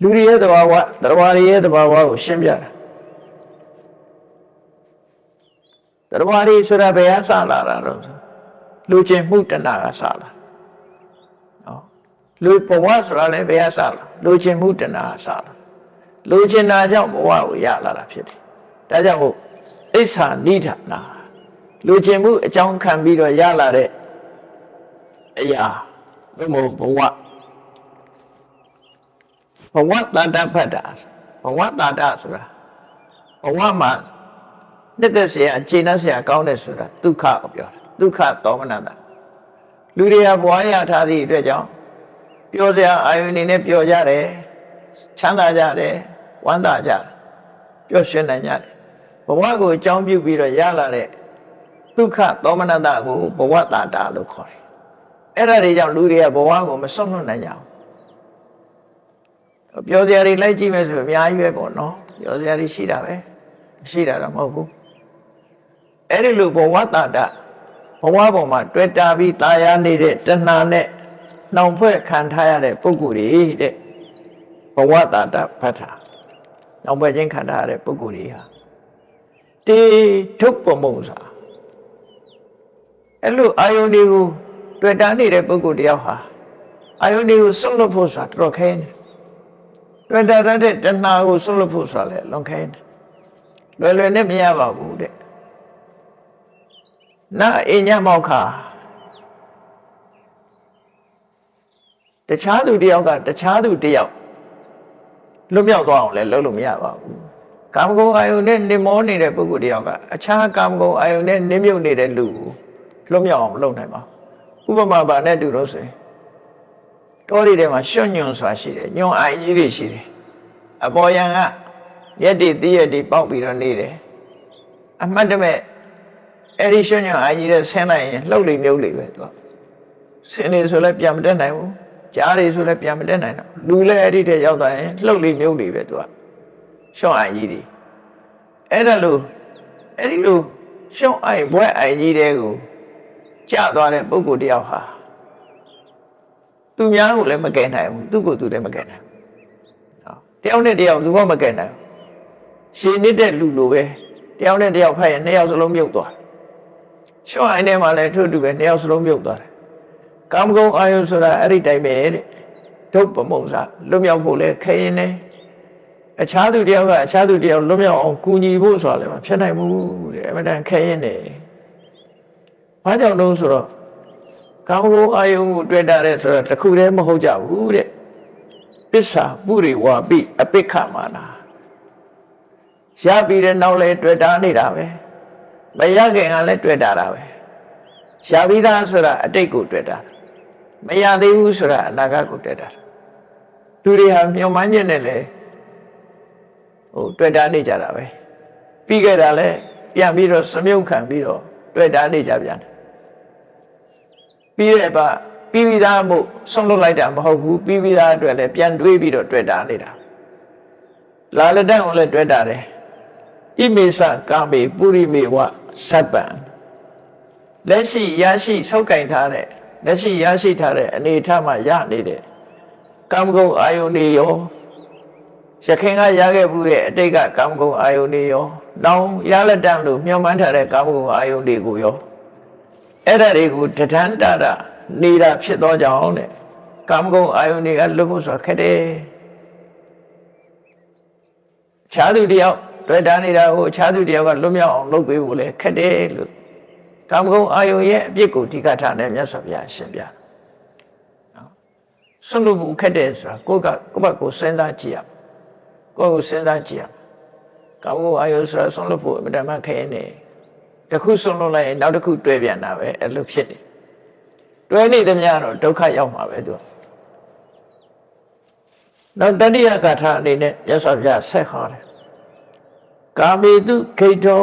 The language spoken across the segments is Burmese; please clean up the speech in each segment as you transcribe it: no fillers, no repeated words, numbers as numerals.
လူတွေရဲ့သဘာဝတရားတွေရဲ့သဘာဝကိုရှင်းပြတာတရားတွေဆိုတာဘယ်အစလာတာတော့လူချင်းမှုတဏှာကစလာနော်လူဘဝဆိုတာလည်းဘယ်အစလာလူချင်းမှုတဏှာကစလာလူချင်းတာကြောင့်ဘဝကိုရလာတာဖြစ်တယ်ဒါကြောင့်မို့ဣစ္ဆာနိဒာနာလူချင်းမှုအကြောင်းခံပြီးတော့ရလာတဲ့အရာဘယ်မို့ဘဝတတ္တဖတ်တာဘဝတတ္တဆိုတာဘဝမှာနှစ်သက်เสียအခြေနှက်เสียကောင်းတယ်ဆိုတာဒုက္ခကိုပြောတာဒုက္ခသောမနတလူတွေကဘဝရထားသည့်အတွက်ကြောင့်ပျော်စရာအာယုန်နေနဲ့ပျော်ကြတယ်ချမ်းသာကြတယ်ဝမ်းသာကြတယ်ပျော်ရွှင်နိုင်ကြတယ်ဘဝကိုအကြောင်းပြုပြီးတော့ရလာတဲ့ဒုက္ခသောမနတကိုဘဝတတ္တလို့ခေါ်တယ်အဲ့ဒါတွေကြောင့်လူတွေကဘဝကိုမစွန့်လွတ်နိုင်ကြဘူးပြောစရာတွေလိုက်ကြည့်မယ်ဆိုအများကြီးပဲပေါ့နော်ပြောစရာတွေရှိတာပဲရှိတာတော့မဟုတ်ဘူးအဲ့ဒီလိုဘဝတတ္တဘဝပေါ်မှာတွေ့တာပြီးตายာနေတဲ့တဏှာနဲ့နှောင်ဖွဲ့ခံထားရတဲ့ပုဂ္ဂိုလ်တွေတဲ့ဘဝတတ္တဖတ်တာနှောင်ဖွဲ့ခြင်းခံထားရတဲ့ပုဂ္ဂိုလ်တွေဟာတေထုပ္ပမုံစာအဲ့လိုအာယုန်တွေကိုတွေ့တာနေတဲ့ပုဂ္ဂိုလ်တယောက်ဟာအာယုန်တွေကိုစွန့်လွတ်ဖို့ဆိုတာတော်ခဲနေတွေ့တာတဲ့တဏှာကိုစွန့်လွတ်ဖို့ဆိုတာလည်းလွန်ခဲနေလွယ်နဲ့မရပါဘူးတဲ့နာအညမောက္ခတခြားသူတယောက်ကတခြားသူတယောက်လွတ်မြောက်သွားအောင်လည်းလုပ်လို့မရပါဘူးကာမဂုဏ်အာယုန်နဲ့နေမောနေတဲ့ပုဂ္ဂိုလ်တယောက်ကအခြားကာမဂုဏ်အာယုန်နဲ့နေမြုပ်နေတဲ့လူကိုလွတ်မြောက်အောင်မလုပ်နိုင်ပါဘူးဥပမာပါနဲ့တူလို့ဆိုရင်တောတွေထဲမှာရွှွညွန်ဆိုတာရှိတယ်ညွန်အိုင်ကြီးတွေရှိတယ်အပေါ်ယံကရက်တွေတည့်ရက်တွေပေါက်ပြီးတော့နေတယ်အမှတ်တမဲ့အဲ့ဒီရွှွညွန်အိုင်ကြီးတဲ့ဆင်းလိုက်ရင်လှုပ်လိမ့်မြုပ်လိမ့်ပဲသူကဆင်းနေဆိုလည်းပြန်မတက်နိုင်ဘူးကြားတွေဆိုလည်းပြန်မတက်နိုင်တော့လူလည်းအဲ့ဒီထဲရောက်သွားရင်လှုပ်လိမ့်မြုပ်လိမ့်ပဲသူကရွှွန်အိုင်ကြီးတွေအဲ့ဒါလို့အဲ့ဒီလိုရွှွန်အိုင်ဘွဲအိုင်ကြီးတွေကိုကျသွားတဲ့ပုဂ္ဂိုလ်တယောက်ဟာသူများကိုလည်းမကယ်နိုင်ဘူးသူ့ကိုယ်သူလည်းမကယ်နိုင်ဘူးတယောက်နဲ့တယောက်သူကမကယ်နိုင်ဘူးရှင်နေတဲ့လူလိုပဲတယောက်နဲ့တယောက်ဖက်ရင်နှစ်ယောက်စလုံးမြုပ်သွားရှော့အိုင်းထဲမှာလည်းထို့တူပဲနှစ်ယောက်စလုံးမြုပ်သွားတယ်ကာမဂုဏ်အာယုဆိုတာအဲ့ဒီတိုင်းပဲတဲ့ဒုပ္ပမုံစာလွတ်မြောက်ဖို့လည်းခဲရင်လည်းအခြားသူတယောက်ကအခြားသူတယောက်လွတ်မြောက်အောင်ကူညီဖို့ဆိုတာလည်းမဖြစ်နိုင်ဘူးတဲ့အမှန်တန်ခဲရင်တယ်ဘာကြောင့်လို့ဆိုတော့ကာမဂုဏ်အာယုကိုတွေ့တာတဲ့ဆိုတော့တခုတည်းမဟုတ်ကြဘူးတဲ့ပစ္စာပုရိဝါပိအပိက္ခမာနာရပြီးတဲ့နောက်လဲတွေ့တာနေတာပဲမရခင်ကလည်းတွေ့တာပဲရပြီးသားဆိုတာအတိတ်ကိုတွေ့တာမရသေးဘူးဆိုတာအနာဂတ်ကိုတွေ့တာလူတွေဟာမျှော်မှန်းခြင်းနဲ့လေတွေ့တာနေကြတာပဲပြီးခဲ့တာလဲပြန်ပြီးတော့စမြုပ်ခံပြီးတော့တွေ့တာနေကြပြန်တယ်ပြီးတဲ့အခါပြီးပြီးသားမို့ဆုံးလွတ်လိုက်တာမဟုတ်ဘူးပြီးပြီးသားအတွက်လည်းပြန်တွေးပြီးတော့တွေ့တာနေတာလာလက်တန်းကိုလည်းတွေ့တာတယ်ဣမေသကာမေပုရိမေဝသဗ္ဗံလက်ရှိရရှိဆုပ်ကင်ထားတဲ့လက်ရှိရရှိထားတဲ့အနေအထားမှာရနေတဲ့ကာမဂုဏ်အာယုန်တွေရောရခင်ကရခဲ့မှုတဲ့အတိတ်ကကာမဂုဏ်အာယုန်တွေရောနောင်ရလက်တန်းလို့မျှော်မှန်းထားတဲ့ကာမဂုဏ်အာယုန်တွေကိုရောအဲ့ဒါတွေကိုတထန်တာနေတာဖြစ်သောကြောင့်တဲ့ကာမဂုဏ်အာယုန်တွေကလွတ်ဖို့ဆိုခက်တယ်ခြားသူတယောက်တွေ့တာနေတာကိုခြားသူတယောက်ကလွတ်မြောက်အောင်လုပ်ပေးဖို့လေခက်တယ်လို့ကာမဂုဏ်အာယုန်ရဲ့အပြစ်ကိုဒီကထာနဲ့မြတ်စွာဘုရားရှင်းပြတယ်နော်ဆွလို့ဘူးခက်တယ်ဆိုတာကိုယ့်ဘက်ကိုစဉ်းစားကြည့်ရကိုယ့်ကိုစဉ်းစားကြည့်ရကာမဂုဏ်အာယုန်ဆိုတာဆွလို့ဖို့အမှန်တမ်းခဲနေတခုဆွလို့လိုက်ရင်နောက်တစ်ခုတွဲပြန်တာပဲအဲ့လိုဖြစ်နေတွဲနေသမျှတော့ဒုက္ခရောက်မှာပဲသူနောက်တတိယကထာအနေနဲ့မြတ်စွာဘုရားဆက်ဟောတယ်ကာမေတုခိတော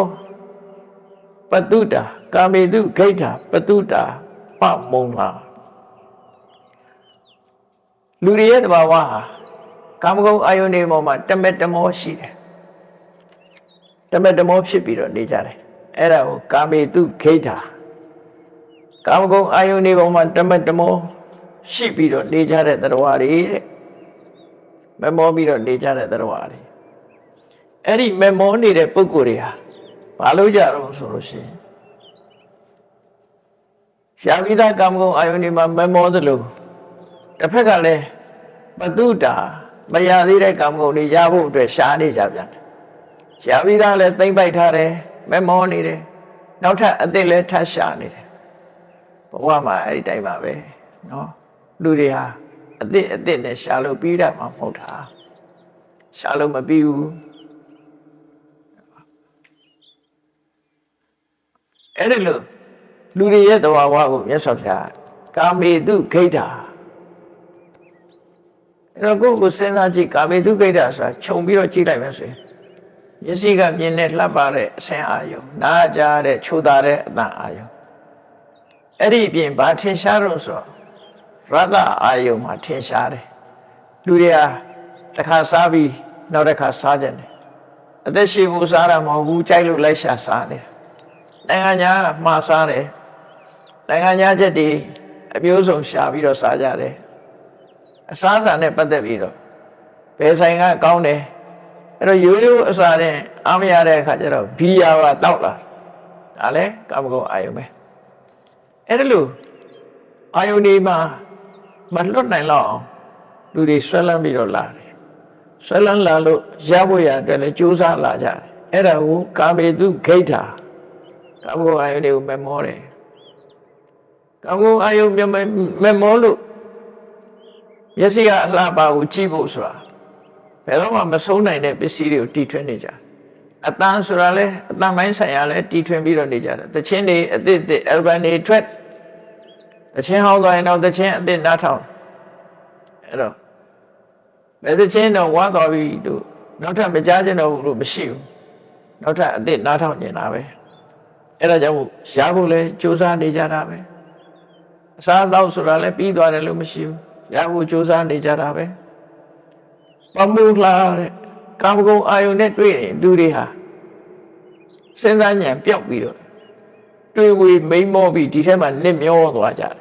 ပတုတာကာမေတုခိတာပတုတာပမုံလာလူတွေရဲ့တဘာဝဟာကာမဂုဏ်အာယုန်တွေပေါ်မှာတမက်တမောရှိတယ်တမက်တမောဖြစ်ပြီးတော့နေကြတယ်အဲ့ဒါကိုကာမေတုခိတာကာမဂုဏ်အာယုန်တွေပေါ်မှာတမက်တမောရှိပြီးတော့နေကြတဲ့သတ္တဝါတွေတဲ့ မမောပြီးတော့နေကြတဲ့သတ္တဝါတွေအဲ့ဒီမမောနေတဲ့ပုဂ္ဂိုလ်တွေဟာဘာလို့ကြတော့ဆိုလို့ရှိရင်ရှားပြီးသားကာမဂုဏ်အာယုန်တွေမှာမမောသလိုတစ်ဖက်ကလည်းဘတုတာမရသေးတဲ့ကာမဂုဏ်တွေရဖို့အတွက်ရှားနေကြပြန်တယ်ရှားပြီးသားလည်းသိမ့်ပိုက်ထားတယ်မမောနေတယ်နောက်ထပ်အသစ်လည်းထပ်ရှားနေတယ်ဘဝမှာအဲ့ဒီတိုင်းပါပဲနော်လူတွေဟာအသစ်နဲ့ရှားလို့ပြီးတတ်မှာမဟုတ်တာရှားလို့မပြီးဘူးအဲ့ဒီလိုလူတွေရဲ့သဘာဝကိုမြတ်စွာဘုရားကာမေတုဂိဋ္ဌာအဲ့တော့ကိုယ့်ကိုစဉ်းစားကြည့်ကာမေတုဂိဋ္ဌာဆိုတာခြုံပြီးတော့ကြည့်လိုက်မယ်ဆိုရင်မျက်စိကမြင်တဲ့လှပတဲ့အဆင်းအာယုံနားကြားတဲ့ချိုသာတဲ့အသံအာယုံအဲ့ဒီအပြင်ဘာထင်ရှားတော့ဆိုရတ္တအာယုံမှာထင်ရှားတယ်လူတွေဟာတစ်ခါစားပြီးနောက်တစ်ခါစားကြတယ်အသက်ရှင်ဖို့စားတာမဟုတ်ဘူးကြိုက်လို့လိုက်ရှာစားတယ်နိုင်ငံညာမှားစားတယ်နိုင်ငံညာချက်တွေအမျိုးစုံရှာပြီးတော့စားကြတယ်အစားအစာနဲ့ပတ်သက်ပြီးတော့ဘယ်ဆိုင်ကကောင်းတယ်အဲ့တော့ရိုးရိုးအစာနဲ့အားမရတဲ့အခါကျတော့ဘီယာပါတောက်လာဒါလည်းကာမဂုဏ်အာယုံပဲအဲ့ဒါလို့အာယုန်ဒီမှာမလွတ်နိုင်တော့အောင်လူတွေဆွဲလန်းပြီးတော့လာတယ်ဆွဲလန်းလာလို့ရဖို့ရအတွက်လည်းကြိုးစားလာကြတယ်အဲ့ဒါကိုကာမေတုဂိဋ္ဌာကာမဂုဏ်အာယုန်တွေကိုမမောတယ်ကာမဂုဏ်အာယုန်မမောလို့မျက်စိကအလှပါကိုကြည့်ဖို့ဆိုတာဘယ်တော့မှမဆုံးနိုင်တဲ့ပစ္စည်းတွေကိုတီထွင်နေကြအတန်ဆိုတာလဲအတန်ပိုင်းဆိုင်ရာလဲတီထွင်ပြီးတော့နေကြတယ်တခြင်းတွေအသစ်အယ်ဘန်တွေထွက်တခြင်းဟောင်းသွားရင်တော့တခြင်းအသစ်နားထောင်အဲ့တော့ဘယ်တခြင်းတော့ဝါသွားပြီလို့နောက်ထပ်မကြားချင်တော့ဘူးလို့မရှိဘူးနောက်ထပ်အသစ်နားထောင်နေတာပဲအဲ့ဒါကြောင့်ရှားဖို့လဲစူးစမ်းနေကြတာပဲအစားအသောက်ဆိုတာလဲပြီးသွားတယ်လို့မရှိဘူးရဖို့စူးစမ်းနေကြတာပဲပမုလာတဲ့ကာမဂုဏ်အာယုန်နဲ့တွေ့ရင်လူတွေဟာစဉ်းစားဉာဏ်ပျောက်ပြီးတော့တွေ့ဝေမိန်မောပြီးဒီထဲမှာနစ်မျောသွားကြတယ်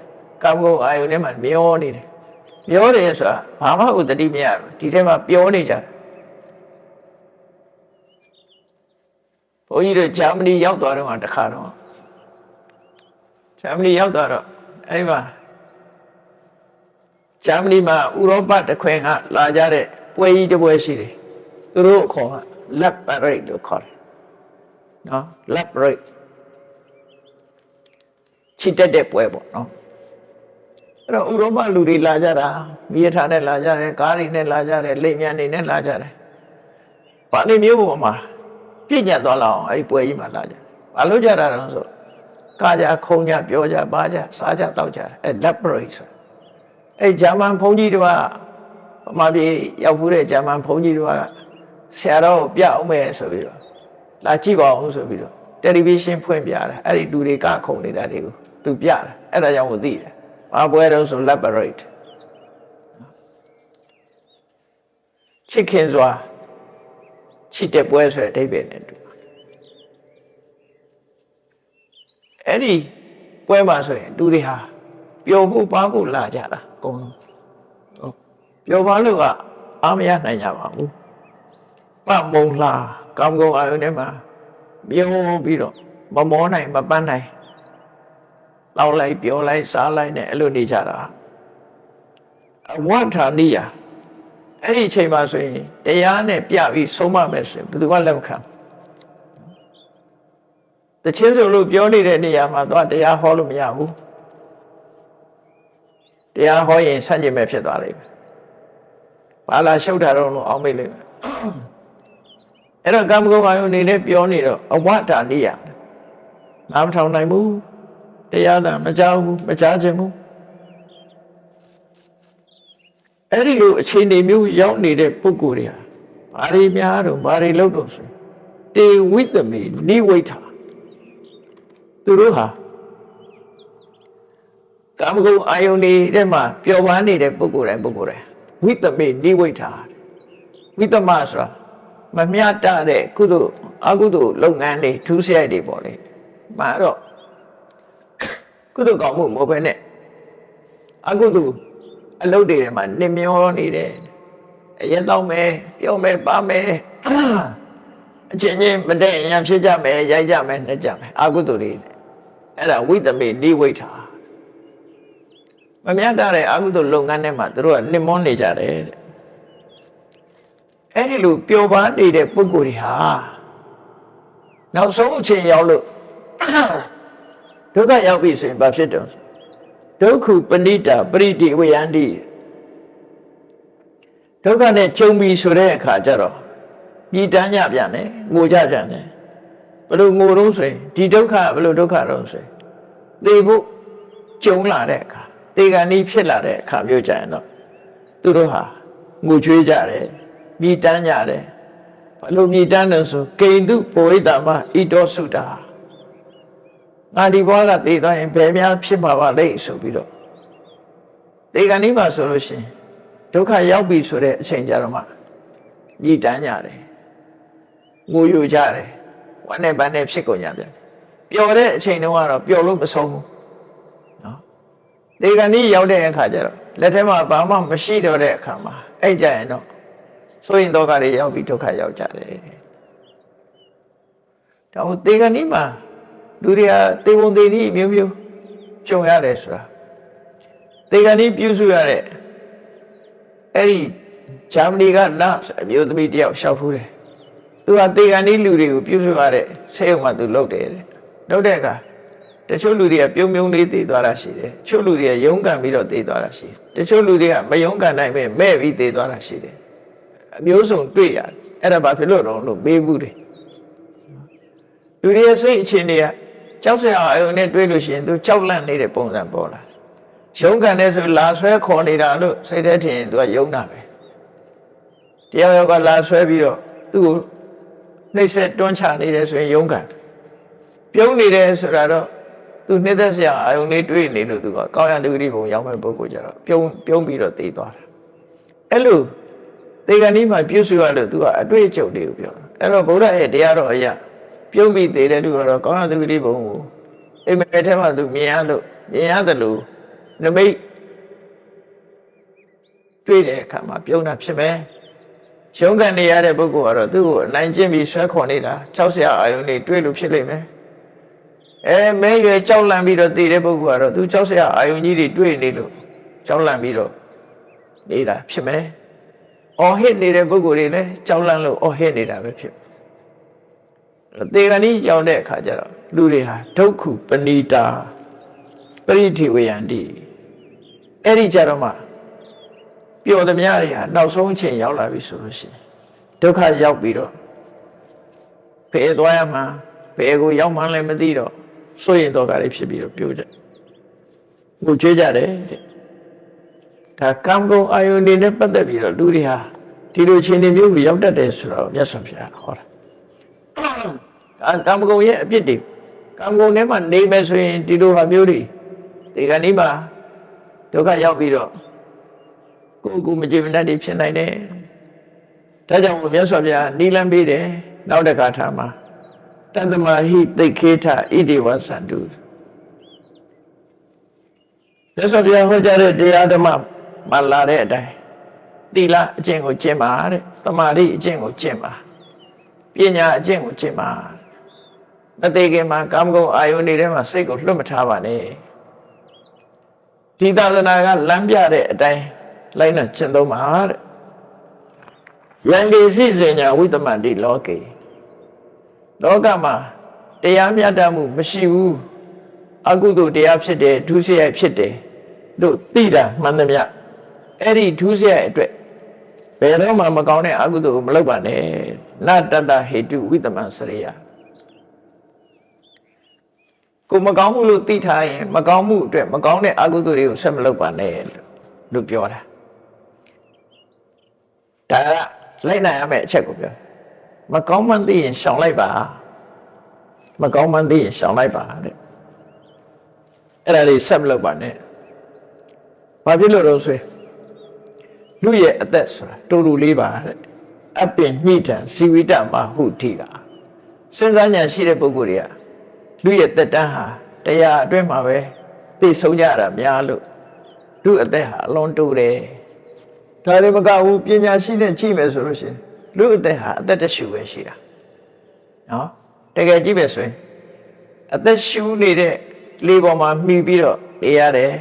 ကာမဂုဏ်အာယုန်ထဲမှာမျောနေတယ်မျောတယ်ဆိုတာဘာမှဥတတိမရဘူးဒီထဲမှာပျော်နေကြတယ်ဘုန်းကြီးတို့ဂျာမနီရောက်သွားတော့တခါတော့ဂျာမနီရောက်သွားတော့အဲ့မှာဂျာမနီမှာဥရောပတစ်ခွင်ကလာကြတဲ့ပွဲကြီးတစ်ပွဲရှိတယ်သူတို့ခေါ်က lab parade လို့ခေါ်တယ်နော် lab parade ချစ်တဲ့ပွဲပေါ့နော်အဲ့တော့ဥရောပလူတွေလာကြတာမိရထားနဲ့လာကြတယ်ကားတွေနဲ့လာကြတယ်လိမ်မြန်တွေနဲ့လာကြတယ်ဘာလို့မျိုးပေါ်မှာပြည့်ညတ်သွားလောက်အောင်အဲ့ဒီပွဲကြီးမှာလာကြဘာလို့ကြတာလဲဆိုကာကြခုံကြပြောကြပါကြစားကြတောက်ကြတယ်အဲ့ lab parade ဆိုအဲ့ဂျာမန်ဘုန်းကြီးတို့ကဗမာပြည်ရောက်ဖူးတဲ့ဂျာမန်ဘုန်းကြီးတို့ကဆရာတော်ကိုပြအောင်မယ်ဆိုပြီးတော့လာကြည့်ပါအောင်ဆိုပြီးတော့တယ်လီဗီရှင်းဖွင့်ပြတာအဲ့ဒီလူတွေကခုံနေတာတွေကိုသူပြတာအဲ့ဒါကြောင့်ကိုသိတယ်ဘာပွဲတော့ဆို lab parade ချစ်ခင်စွာချစ်တဲ့ပွဲဆိုတဲ့အဓိပ္ပာယ်နဲ့တူအဲ့ဒီပွဲမှာဆိုရင်လူတွေဟာပျော်ဖို့ပါဖို့လာကြတာအကုန်လုံးပျော်ပါလို့ကအားမရနိုင်ကြပါဘူးပမုံလာကောင်းကောင်းအာရုံထဲမှာမြုံပြီးတော့မမောနိုင်မပန်းနိုင်တောက်လိုက်ပြောလိုက်စားလိုက်နဲ့အဲ့လိုနေကြတာအဝဋ္ဌာနိယအဲ့ဒီအချိန်မှာဆိုရင်တရားနဲ့ပြပြီးဆုံးမမယ်ဆိုရင်ဘယ်သူမှလက်မခံတချင်းဆိုလို့ပြောနေတဲ့နေရာမှာတော့တရားဟောလို့မရဘူးတရားဟောရင်ဆန့်ကျင်မဲ့ဖြစ်သွားလိမ့်မယ်ဘာလာရှုပ်တာတော့လို့အောင်းမိလိမ့်မယ်အဲ့တော့ကာမဂုဏ်အာယုန်နေနဲ့ပြောနေတော့အဝဋ္ဌာနိယနားမထောင်နိုင်ဘူးတရားသာမကြောက်ဘူးမကြားခြင်းဘူးအဲ့ဒီလိုအခြေအနေမျိုးရောက်နေတဲ့ပုဂ္ဂိုလ်တွေဟာဘာတွေများတော့ဘာတွေလုပ်တော့ဆိုတေဝိတမေနိဝိဋ္ဌာသူတို့ဟာကာမဂုဏ်အာယုန်တွေမှာပျော်ပါနေတဲ့ပုဂ္ဂိုလ်တိုင်းဝိတမေနိဝိဋ္ဌာဝိတမဆိုတာမမျှတတဲ့ကုသိုလ်အကုသိုလ်လုပ်ငန်းတွေထူးဆဲတွေပေါ့လေမှာတော့ကုသိုလ်ကောင်းမှုမဟုတ်ဘဲနဲ့အကုသိုလ်အလုပ်တွေမှာနှမျောနေတယ် ရင်တော့မယ်ပြုံးမယ်ပါမယ်အချင်းချင်းမတည့်ရန်ဖြစ်ကြမယ်ရိုက်ကြမယ်နှက်ကြမယ်အာဟုတုတွေအဲ့ဒါဝိသမေနိဝိဋ္ဌာမမြတ်တဲ့အာဟုတုလုပ်ငန်းထဲမှာသူတို့ကနှိမ့်မွန်းနေကြတယ်တဲ့အဲ့ဒီလိုပျော်ပါနေတဲ့ပုဂ္ဂိုလ်တွေဟာနောက်ဆုံးအချိန်ရောက်လို့ဒုက္ခရောက်ပြီဆိုရင်ဘာဖြစ်တော့ဒုက္ခပဏိတာပရိတိဝေယန္တိဒုက္ခနဲ့ကြုံပြီဆိုတဲ့အခါကျတော့ပြည်တန်းကြပြန်တယ်ငိုကြပြန်တယ်ဘယ်လိုငိုတော့ဆိုရင်ဒီဒုက္ခဘယ်လိုဒုက္ခတော့ဆိုရင်သေဖို့ကြုံလာတဲ့အခါသေကံဤဖြစ်လာတဲ့အခါမျိုးကြရင်တော့သူတို့ဟာငိုကြွေးကြတယ်ပြည်တန်းကြတယ်ဘယ်လိုပြည်တန်းတယ်ဆိုကိန္တုပုဝိတ္တမဣတောစုတာငါဒီဘဝကသေသွားရင်ဘယ်များဖြစ်မှာပါလဲဆိုပြီးတော့သေကံဤမှာဆိုလို့ရှိရင်ဒုက္ခရောက်ပြီဆိုတဲ့အချိန်ကြတော့မှညီတန်းကြတယ်ငိုယူကြတယ်ဝမ်းနဲ့ပန်းနဲ့ဖြစ်ကုန်ကြပြန်ပျော်တဲ့အချိန်တုန်းကတော့ပျော်လို့မဆုံးဘူးနော်သေကံဤရောက်တဲ့အခါကျတော့လက်ထဲမှာဘာမှမရှိတော့တဲ့အခါမှာအဲ့ကြရင်တော့ဆိုရင်ဒုက္ခတွေရောက်ပြီးဒုက္ခရောက်ကြတယ်ဒါဟုတ်သေကံဤမှာလူတွေကသေဝံသေဤမျိုးမျိုးကြုံရတယ်ဆိုတာသေကံဤပြုစုရတဲ့အဲ့ဒီဂျာမနီကနာအမျိုးသမီးတယောက်ရှောက်ဖူးတယ်သူကသေကံဤလူတွေကိုပြုစုရတဲ့ဆေးရုံမှာသူလုပ်တယ်လုပ်တဲ့အခါတချို့လူတွေကပြုံးပြုံးလေးသေသွားတာရှိတယ်တချို့လူတွေကယုံကန်ပြီးတော့သေသွားတာရှိတယ်တချို့လူတွေကမယုံကန်နိုင်ပဲမဲ့ပြီးသေသွားတာရှိတယ်အမျိုးစုံတွေ့ရတယ်အဲ့ဒါဘာဖြစ်လို့တော့လို့ပေးဘူးတယ်လူတွေစိတ်အခြေအနေကကြောက်စရာအယုံနဲ့တွေ့လို့ရှိရင်သူကြောက်လန့်နေတဲ့ပုံစံပေါ်လာယုံကန်တဲ့ဆိုလာဆွဲခေါ်နေတာလို့စိတ်ထဲထင်ရင်သူကယုံတာပဲတယောက်ယောက်ကလာဆွဲပြီးတော့သူ့ကိုနှိမ့်ဆက်တွန်းချနေတယ်ဆိုရင်ယုံကန်ပြုံးနေတယ်ဆိုတာတော့သူနှိမ့်သက်စရာအယုံလေးတွေ့နေလို့သူကကောင်းရန်သူဂတိဘုံရောက်မဲ့ပုဂ္ဂိုလ်ကြတော့ပြုံးပြီးတော့သိသွားတာအဲ့လိုသေကံဤမှာပြုစုရလို့သူကအတွေ့အကြုံတွေကိုပြောအဲ့တော့ဗုဒ္ဓရဲ့တရားတော်အရာပြုံးပြီးသေးတဲ့သူကတော့ကောင်းရန်သူဂတိဘုံကိုအိမ်မက်ထဲမှာသူမြင်ရတယ်လို့နမိတ်တွေ့တဲ့အခါမှာပြုံးတာဖြစ်မယ်ရှုံးကန်နေရတဲ့ပုဂ္ဂိုလ်ကတော့သူ့ကိုအနိုင်ကျင့်ပြီးဆွဲခေါ်နေတာကြောက်စရာအာယုန်တွေတွေ့လို့ဖြစ်လိမ့်မယ်မဲရွယ်ကြောက်လန့်ပြီးတော့တည်တဲ့ပုဂ္ဂိုလ်ကတော့သူကြောက်စရာအာယုန်ကြီးတွေတွေ့နေလို့ကြောက်လန့်ပြီးတော့နေတာဖြစ်မယ်အော်ဟစ်နေတဲ့ပုဂ္ဂိုလ်တွေလည်းကြောက်လန့်လို့အော်ဟစ်နေတာပဲဖြစ်သေကံဤကြောင့်တဲ့အခါကျတော့လူတွေဟာဒုက္ခပဏိတာပရိထိဝေယန္တိအဲ့ဒီကြတော့မှပျော်သမျှတွေဟာနောက်ဆုံးအချိန်ရောက်လာပြီဆိုလို့ရှိရင်ဒုက္ခရောက်ပြီးတော့ဖယ်သွားရမှာဘယ်ကိုရောက်မှန်းလည်းမသိတော့စိုးရင်တော့ကလေးဖြစ်ပြီးတော့ပြောကြငိုကြွေးကြတယ်ဒါကံကုန်အာယုန်တွေနဲ့ပတ်သက်ပြီးတော့လူတွေဟာဒီလိုချင်းတွေမျိုးကိုရောက်တတ်တယ်ဆိုတော့မြတ်စွာဘုရားဟောတာကံကုန်ရဲ့အပြစ်တွေကံကုန်ထဲမှာနေမယ်ဆိုရင်ဒီလိုဟာမျိုးတွေဒီကနေ့မှာဒုက္ခရောက်ပြီးတော့ကိုမကြည်မတတ်တွေဖြစ်နိုင်တယ်ဒါကြောင့်မြတ်စွာဘုရားနိလန်းပေးတယ်နောက်တစ်ခါထားမှာတတ္တမဟိသိခေထဣတိဝသန္တုမြတ်စွာဘုရားဟောကြားတဲ့တရားဓမ္မမှာလာတဲ့အတိုင်းသီလအကျင့်ကိုကျင့်ပါတဲ့သမာဓိအကျင့်ကိုကျင့်ပါပညာအကျင့်ကိုကျင့်ပါမသေးခင်မှာကာမဂုဏ်အာယုန်တွေထဲမှာစိတ်ကိုလွတ်မထားပါနဲ့ဒီသာသနာကလမ်းပြတဲ့အတိုင်းလိုက်နဲ့ကျင့်သုံးပါတဲ့ယံတိစိစဉ္ညာဝိတ္တမန္တိလောကေလောကမှာတရားမြတ်တမှုမရှိဘူးအကုသိုလ်တရားဖြစ်တယ်ဒုစရိုက်ဖြစ်တယ်လို့သိတာမှန်သမျှအဲ့ဒီဒုစရိုက်အတွက်ဘယ်တော့မှမကောင်းတဲ့အကုသိုလ်ကိုမလုပ်ပါနဲ့နတတ္တဟေတုဝိတ္တမစရိယကိုမကောင်းမှုလို့သိထားရင်မကောင်းမှုအတွက်မကောင်းတဲ့အကုသိုလ်တွေကိုဆက်မလုပ်ပါနဲ့လို့ပြောတာဒါကလိုက်နိုင်ရမယ့်အချက်ကိုပြောမကောင်းမှန်းသိရင်ရှောင်လိုက်ပါမကောင်းမှန်းသိရင်ရှောင်လိုက်ပါတဲ့အဲ့ဒါလေးဆက်မလုပ်ပါနဲ့ဘာဖြစ်လို့တော့ဆိုလူရဲ့အသက်ဆိုတာတူတူလေးပါတဲ့အပင်ညှိတံဇီဝိတမဟုထိတာစဉ်းစားဉာဏ်ရှိတဲ့ပုဂ္ဂိုလ်တွေကလူရဲ့သက်တမ်းဟာတရားအတွင်းမှာပဲသိဆုံးကြတာများလို့လူအသက်ဟာအလွန်တူတယ် ဒါလည်းမကဘူးပညာရှိနဲ့ကြည့်မယ်ဆိုလို့ရှိရင်လူအသက်ဟာအသက်တရှူပဲရှိတာနော်တကယ်ကြည့်ပဲဆိုရင်အသက်ရှူနေတဲ့လေပေါ်မှာမှီပြီးတော့နေရတယ်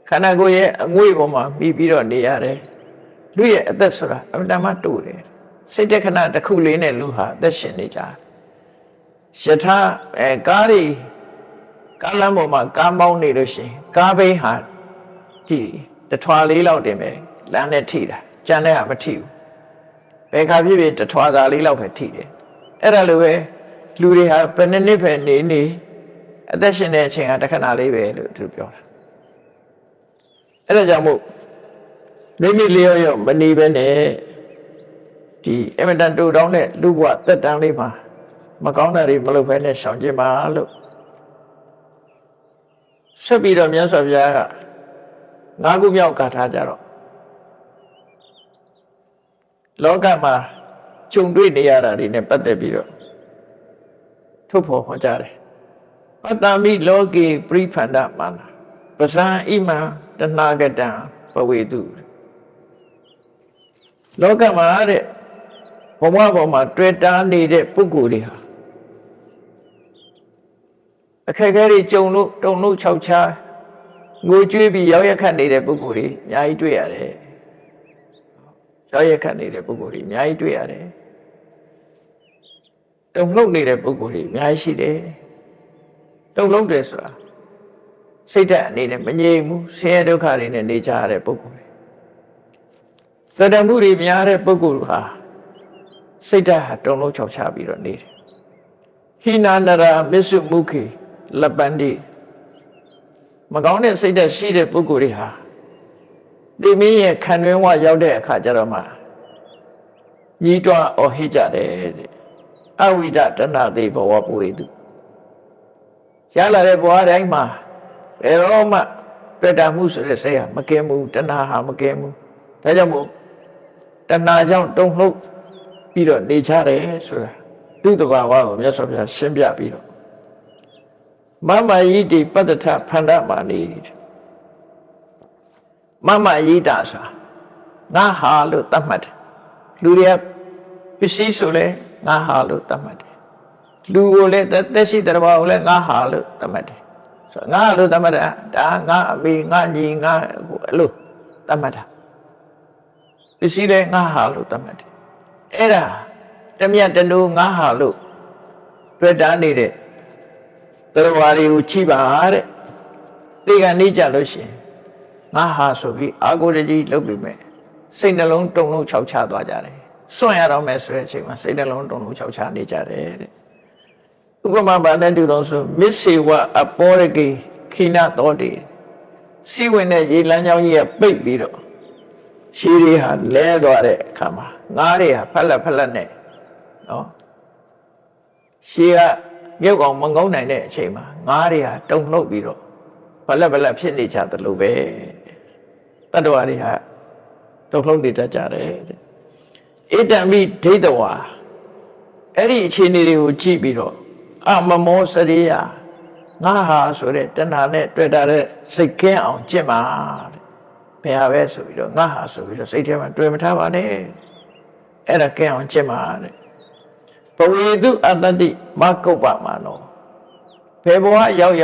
ခန္ဓာကိုယ်ရဲ့အငွေ့ပေါ်မှာမှီပြီးတော့နေရတယ်လူရဲ့အသက်ဆိုတာအမှန်တမ်းတူတယ်စိတ်တခဏတစ်ခုလေးနဲ့လူဟာအသက်ရှင်နေကြယထာကားတွေကားလမ်းပေါ်မှာကားမောင်းနေလို့ရှိရင်ကားဘိန်းဟာဒီတထွာလေးလောက်တင်ပဲလမ်းနဲ့ထိတာကြံတဲ့ဟာမထိဘူးဘယ်ခါဖြစ်ဖြစ်တထွာစာလေးလောက်ပဲထိတယ်အဲ့ဒါလိုပဲလူတွေဟာဘယ်နှစ်ပဲနေအသက်ရှင်တဲ့အချိန်ဟာတစ်ခဏလေးပဲလို့သူပြောတာအဲ့ဒါကြောင့်မို့မိမိလျော့ရော့မနေပဲနဲ့ဒီအမတန်တူတောင်းတဲ့လူဘဝသက်တမ်းလေးမှာမကောင်းတာတွေမလုပ်ဘဲနဲ့ရှောင်ကျဉ်ပါလို့ဆက်ပြီးတော့မြတ်စွာဘုရားက၅ခုမြောက်ဂါထာကြတော့လောကမှာကြုံတွေ့နေရတာတွေနဲ့ပတ်သက်ပြီးတော့ထုတ်ဖော်ဟောကြားတယ်အတ္တမိလောကေပရိဖန္ဒမာနပဇံဣမံတဏဂတံပဝေတုလောကမှာတဲ့ဘဝပေါ်မှာတွေ့တာနေတဲ့ပုဂ္ဂိုလ်တွေဟာအခက်အခဲတွေကြုံလို့တုံလို့ခြောက်ခြားငိုကြွေးပြီးရောက်ရက်ခတ်နေတဲ့ပုဂ္ဂိုလ်တွေအများကြီးတွေ့ရတယ်ရောက်ရက်ခတ်နေတဲ့ပုဂ္ဂိုလ်တွေအများကြီးတွေ့ရတယ်တုံလှုပ်နေတဲ့ပုဂ္ဂိုလ်တွေအများကြီးရှိတယ်တုံလှုပ်တယ်ဆိုတာစိတ်ဓာတ်အနေနဲ့မငြိမ်ဘူးဆင်းရဲဒုက္ခတွေနဲ့နေကြရတဲ့ပုဂ္ဂိုလ်တွေသတ္တမှုတွေများတဲ့ပုဂ္ဂိုလ်ဟာစိတ်ဓာတ်ဟာတုံလုံးချောက်ချပြီးတော့နေတယ်ဟိနာနရာမစ္စုမုခေလပန္တိမကောင်းတဲ့စိတ်ဓာတ်ရှိတဲ့ပုဂ္ဂိုလ်တွေဟာဒီမင်းရဲ့ခံတွင်းဝရောက်တဲ့အခါကျတော့မှညီးတွားအော်ဟစ်ကြတယ်တဲ့အဝိဒတဏတိဘဝပွေတုရလာတဲ့ဘဝတိုင်းမှာဘယ်တော့မှတွေ့တာမှုဆိုတဲ့စိတ်ဟာမကင်းဘူးတဏှာဟာမကင်းဘူးဒါကြောင့်မို့တဏှာကြောင့်တုံ့လှုပ်ပြီးတော့နေကြတယ်ဆိုတာသူ့တဘာဝကိုမြတ်စွာဘုရားရှင်းပြပြီးတော့မမယိတိပတ္တထဖန္ဒမာနေမမယိတာဆိုတာငါဟာလို့သတ်မှတ်တယ်လူတွေကပစ္စည်းဆိုလဲငါဟာလို့သတ်မှတ်တယ်လူကိုလည်းသက်ရှိတဘာကိုလည်းငါဟာလို့သတ်မှတ်တယ်ဆိုငါလို့သတ်မှတ်တာဒါငါအမေငါညီငါအဲ့လိုသတ်မှတ်တာပစ္စည်းလည်းငါဟာလို့သတ်မှတ်တယ်အဲ့ဒါတမြတ်တနူးငါဟာလို့တွေ့တာနေတဲ့တရားတွေကိုချိပါတဲ့ဒီကနေကြလို့ရှိရင်ငါဟာဆိုပြီးအာကိုတကြီးလုပ်ပြီးမယ်စိတ်နှလုံးတုန်လုံးခြောက်ချသွားကြတယ်စွန့်ရတော့မယ်ဆိုတဲ့အချိန်မှာစိတ်နှလုံးတုန်လုံးခြောက်ချနေကြတယ်တဲ့ဥပမာပါတဲ့တူတော်ဆိုမစ္စေဝအပောရကေခိနတော်တေစီဝင်တဲ့ရေလမ်းကြောင်းကြီးကပိတ်ပြီးတော့ရှည်တွေဟာလဲသွားတဲ့အခါမှာငါးတွေဟာဖက်လက်နဲ့နော်ရှည်ကမြုပ်အောင်မငုံနိုင်တဲ့အချိန်မှာငါးတွေဟာတုံလှုပ်ပြီးတော့ဖက်ဖြစ်နေကြတယ်လို့ပဲတတ္တဝါတွေဟာတုံလှုပ်နေတတ်ကြတယ်ဧတံမိဒိဋ္ဌဝါအဲ့ဒီအခြေအနေတွေကိုကြည့်ပြီးတော့အမမောစရိယငါဟာဆိုတဲ့တဏှာနဲ့တွေ့တာတဲ့စိတ်ကင်းအောင်ကျင့်ပါဘယ်ဟာပဲဆိုပြီးတော့ငါဟာဆိုပြီးတော့စိတ်ထဲမှာတွေ့မထားပါနဲ့အဲ့ဒါကင်းအောင်ကျင့်ပါတဲ့ဘဝေတုအတ္တတိမကုပ္ပမနောဘယ်ဘဝရောက်ရ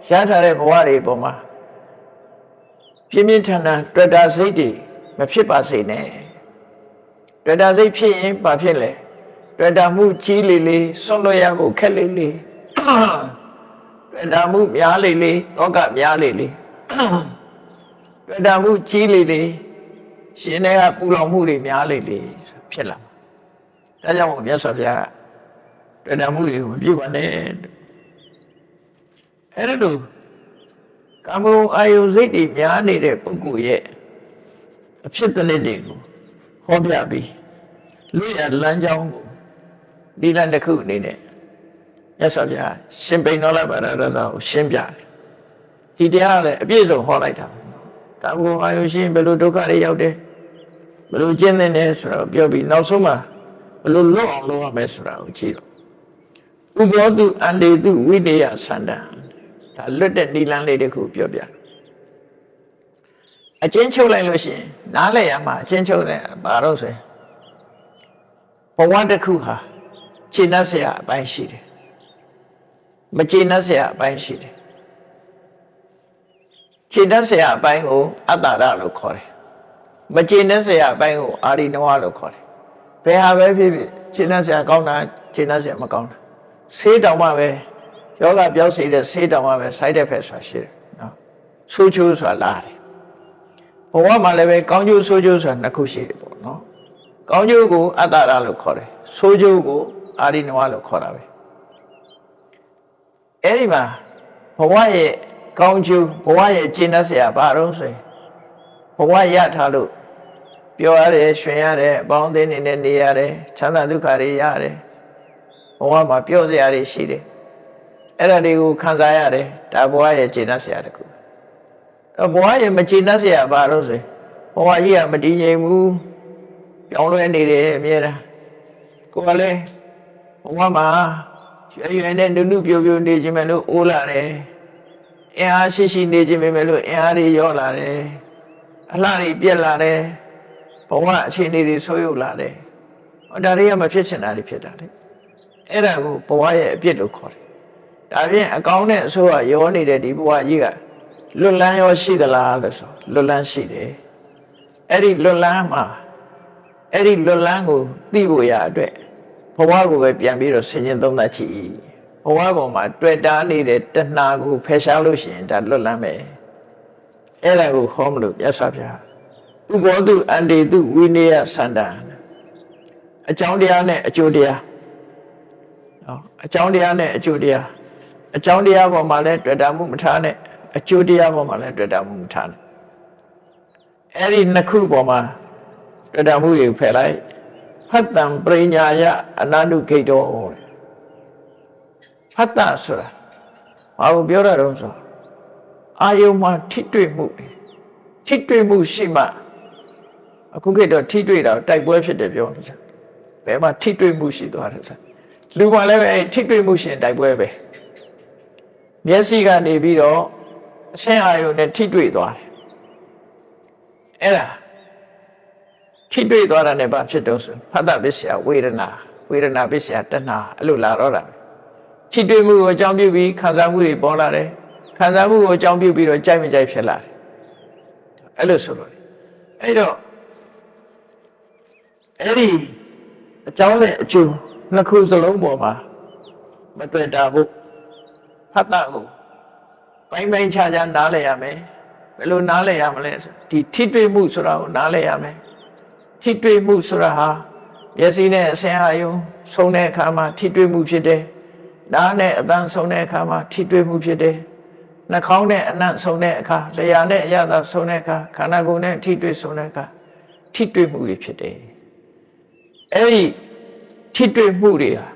ထားတဲ့ဘဝတွေပေါ်မှာပြင်းပြင်းထန်ထန်တွေ့တာစိတ်တွေမဖြစ်ပါစေနဲ့တွေ့တာစိတ်ဖြစ်ရင်ဘာဖြစ်လဲတွေ့တာမှုကြီးလေဆွန့်လွတ်ရဖို့ခက်လေတွေ့တာမှုများလေတောကများလေတွေ့တာမှုကြီးလေရှင်တွေကပူလောင်မှုတွေများလေဖြစ်လာဒါကြောင့်မို့မြတ်စွာဘုရားကတွေ့တာမှုတွေကိုမပြုတ်ပါနဲ့အဲ့ဒါလို့ကာမဂုဏ်အာယုစိတ်တွေများနေတဲ့ပုဂ္ဂိုလ်ရဲ့အဖြစ်တနည်းတွေကိုဟောပြပြီးလူရလမ်းကြောင်းကိုဒီလမ်းတစ်ခုအနေနဲ့မြတ်စွာဘုရားရှင်ပိန်တော်လာပါရတာကိုရှင်းပြတယ်ဒီတရားလည်းအပြည့်စုံဟောလိုက်တာကာမဂုဏ်အာယုရှင်ဘယ်လိုဒုက္ခတွေရောက်တယ်ဘယ်လိုကျင့်သင့်တယ်ဆိုတော့ပြောပြီးနောက်ဆုံးမှာဘယ်လိုလွတ်အောင်လုပ်ရမလဲဆိုတာကိုကြည့်တော့ဥဘောတုအန္တေတုဝိတေယသန္တံဒါလွတ်တဲ့နိလန်းလေးတစ်ခုပြောပြ အချင်းချုပ်လိုက်လို့ရှိရင်နားလဲရမှာအချင်းချုပ်တယ်ဘာလို့ဆိုရင်ဘဝတစ်ခုဟာခြေနှက်เสียအပိုင်းရှိတယ်မခြေနှက်เสียအပိုင်းရှိတယ်ခြေနှက်เสียအပိုင်းကိုအတ္တရလို့ခေါ်တယ်မခြေနှက်เสียအပိုင်းကိုအာရိနဝလို့ခေါ်တယ်ဘယ်ဟာပဲဖြစ်ဖြစ်ခြေနှက်เสียကောင်းတာခြေနှက်เสียမကောင်းတာဆေးတောင်မှပဲယောဂပြောက်စေတဲ့ဆေးတောင်မှပဲ side effect ဆိုတာရှိတယ်နော်ဆိုးချိုးဆိုတာလာတယ်ဘဝမှာလည်းပဲကောင်းကျိုးဆိုးကျိုးဆိုတာနှစ်ခုရှိတယ်ပေါ့နော်ကောင်းကျိုးကိုအတ္တရလို့ခေါ်တယ်ဆိုးကျိုးကိုအာရိနဝလို့ခေါ်တာပဲအဲ့ဒီမှာဘဝရဲ့ကောင်းကျိုးဘဝရဲ့ကျင့်တတ်เสียဘာတော့ဆိုရင်ဘဝရထားလို့ပြောရတယ်ရွှင်ရတယ်အပေါင်းအသင်းတွေနဲ့နေရတယ်ချမ်းသာဒုက္ခတွေရတယ်ဘဝမှာပြောစရာတွေရှိတယ်အဲ့ဒါတွေကိုခံစားရတယ်ဒါဘဝရဲ့ကျင့်တတ်เสียတခုအဲ့ဘဝရဲ့မကျင့်တတ်เสียဘာတော့ဆိုရင်ဘဝကြီးကမတည်ငြိမ်ဘူးပြောင်းလဲနေတယ်အမြဲတမ်းကိုယ်ကလည်းဘဝမှာရွယ်နဲ့နုနုပြိုပြိုနေခြင်းပဲလို့အိုးလာတယ်အင်အားရှိရှိနေခြင်းပဲလို့အင်အားတွေရောလာတယ်အလှတွေပြက်လာတယ်ဘဝအခြေအနေတွေဆိုးရုပ်လာတယ်ဒါတွေကမဖြစ်ချင်တာတွေဖြစ်တာလေအဲ့ဒါကိုဘဝရဲ့အပြစ်လို့ခေါ်တယ်ဒါပြင်အကောင်းနဲ့အဆိုးကရောနေတဲ့ဒီဘဝကြီးကလွတ်လန်းရောရှိသလားလို့ဆိုလွတ်လန်းရှိတယ်အဲ့ဒီလွတ်လန်းမှာအဲ့ဒီလွတ်လန်းကိုသိဖို့ရအတွက်ဘဝကိုပဲပြန်ပြီးတော့ဆင်ခြင်သုံးသပ်ကြည့်ဘဝပေါ်မှာတွေ့တာနေတဲ့တဏှာကိုဖယ်ရှားလို့ရှိရင်ဒါလွတ်လန်းမယ်အဲ့ဒါကိုခေါ်မလို့မြတ်စွာဘုရားဥဘောတုအန္တေတုဝိနည်းဆန္ဒအကြောင်းတရားနဲ့အကျိုးတရားအကြောင်းတရားနဲ့အကျိုးတရားအကြောင်းတရားပေါ်မှာလည်းတွေ့တာမှုမထားနဲ့အကျိုးတရားပေါ်မှာလည်းတွေ့တာမှုမထားနဲ့အဲ့ဒီနှစ်ခုပေါ်မှာတွေ့တာမှုတွေဖယ်လိုက်ဖတ်တံပရိညာယအနန္တုဂိတောဖတ်တာဆိုတာဘာကိုပြောတာတော့ဆိုအာယုံမှာထိတွေ့မှုရှိမှအခုကတော့ထိတွေ့တာတိုက်ပွဲဖြစ်တယ်ပြောနေကြဘယ်မှာထိတွေ့မှုရှိသွားတယ်ဆိုလူမှလည်းပဲထိတွေ့မှုရှင်တိုက်ပွဲပဲမျက်စိကနေပြီးတော့အဆင်းအာယုံနဲ့ထိတွေ့သွားတယ်အဲ့ဒါထိတွေ့သွားတာနဲ့ဘာဖြစ်တော့ဆိုဖတ်တာပစ္စယဝေဒနာပစ္စယတဏှာအဲ့လိုလာတော့တာထိတွေ့မှုကိုအကြောင်းပြုပြီးခံစားမှုတွေပေါ်လာတယ်ခံစားမှုကိုအကြောင်းပြုပြီးတော့ကြိုက်မကြိုက်ဖြစ်လာတယ်အဲ့လိုဆိုလို့အဲ့တော့အဲ့ဒီအကြောင်းနဲ့အကျိုးနှစ်ခုစလုံးပေါ်မှာမတွေ့တာဘူးဖတ်တာကိုပိုင်းခြားခြားနားလည်ရမယ်ဘယ်လိုနားလည်ရမလဲဆိုဒီထိတွေ့မှုဆိုတာကိုနားလည်ရမယ်ထိတွေ့မှုဆိုတာဟာမျက်စိနဲ့အဆင်းအာရုံဆုံးတဲ့အခါမှာထိတွေ့မှုဖြစ်တယ်နားနဲ့အသံဆုံးတဲ့အခါမှာထိတွေ့မှုဖြစ်တယ်နှာခေါင်းနဲ့အနံ့ဆုံးတဲ့အခါလျှာနဲ့အရသာဆုံးတဲ့အခါခန္ဓာကိုယ်နဲ့ထိတွေ့ဆုံးတဲ့အခါထိတွေ့မှုတွေဖြစ်တယ်အဲ့ဒီထိတွေ့မှုတွေဟာ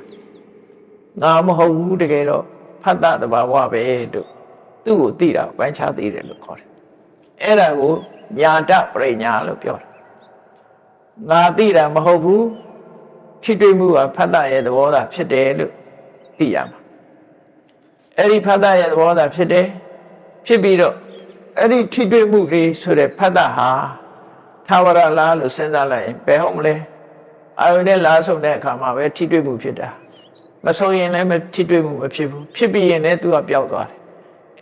ငါမဟုတ်ဘူးတကယ်တော့ဖတ်တာတဘာဝပဲတို့သူ့ကိုသိတာပိုင်းခြားသိတယ်လို့ခေါ်တယ်အဲ့ဒါကိုညာတပရိညာလို့ပြောတယ်ငါသိတာမဟုတ်ဘူးထိတွေ့မှုကဖတ်တာရဲ့သဘောသာဖြစ်တယ်လို့သိရမှာအဲ့ဒီဖတ်တာရဲ့သဘောသာဖြစ်တယ်ဖြစ်ပြီးတော့အဲ့ဒီထိတွေ့မှုလေးဆိုတဲ့ဖတ်တာဟာသာဝရလားလို့စဉ်းစားလိုက်ရင်ဘယ်ဟုတ်မလဲအာယုန်နဲ့လားဆုံးတဲ့အခါမှာပဲထိတွေ့မှုဖြစ်တာမဆုံးရင်လည်းထိတွေ့မှုမဖြစ်ဘူးဖြစ်ပြီးရင်လည်းသူကပျောက်သွားတယ်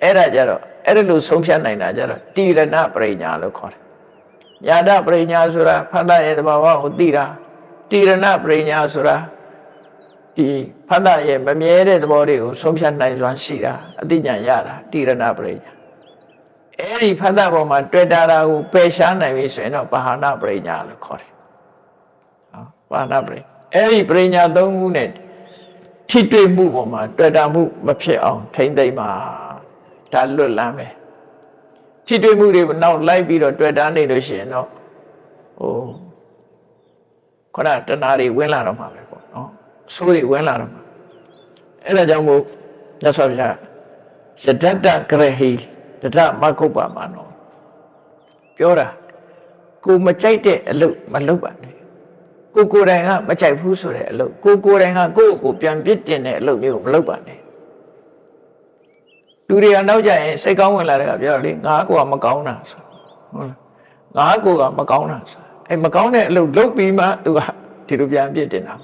အဲ့ဒါကြတော့အဲ့ဒါလို့ဆုံးဖြတ်နိုင်တာကြတော့တိရဏပရိညာလို့ခေါ်တယ်ညာတပရိညာဆိုတာဖတ်တာရဲ့သဘာဝကိုသိတာတိရဏပရိညာဆိုတာဒီဖတ်တာရဲ့မမြဲတဲ့သဘောတွေကိုဆုံးဖြတ်နိုင်စွမ်းရှိတာအသိဉာဏ်ရတာတိရဏပရိညာအဲ့ဒီဖတ်တာပေါ်မှာတွေ့တာကိုပယ်ရှားနိုင်ပြီဆိုရင်တော့ပါဟနာပရိညာလို့ခေါ်တယ်ပါဏပရိအဲ့ဒီပရိညာ၃ခုနဲ့ထိတွေ့မှုပေါ်မှာတွေ့တာမှုမဖြစ်အောင်ထိမ့်သိမ့်ပါဒါလွတ်လန်းပဲထိတွေ့မှုတွေနောက်လိုက်ပြီးတော့တွေ့တာနေလို့ရှိရင်တော့ခဏတဏှာတွေဝင်လာတော့မှာပဲပေါ့နော်ဆိုးတွေဝင်လာတော့မှာအဲ့ဒါကြောင့်မို့မြတ်စွာဘုရားယတ္တကရဟိတတမကုပ္ပမနောပြောတာကိုမကြိုက်တဲ့အလုပ်မလုပ်ပါနဲ့ကိုယ်တိုင်ကမကြိုက်ဘူးဆိုတဲ့အလုပ်ကိုယ်တိုင်ကကိုယ့်ကိုပြန်ပြစ်တင်တဲ့အလုပ်မျိုးမလုပ်ပါနဲ့လူတွေကနောက်ကြရင်စိတ်ကောင်းဝင်လာတဲ့ကပြောလေငါကမကောင်းတာဆိုဟုတ်လား ငါကိုကမကောင်းတာအဲ့မကောင်းတဲ့အလုပ်လုပ်ပြီးမှသူကဒီလိုပြန်ပြစ်တင်တာ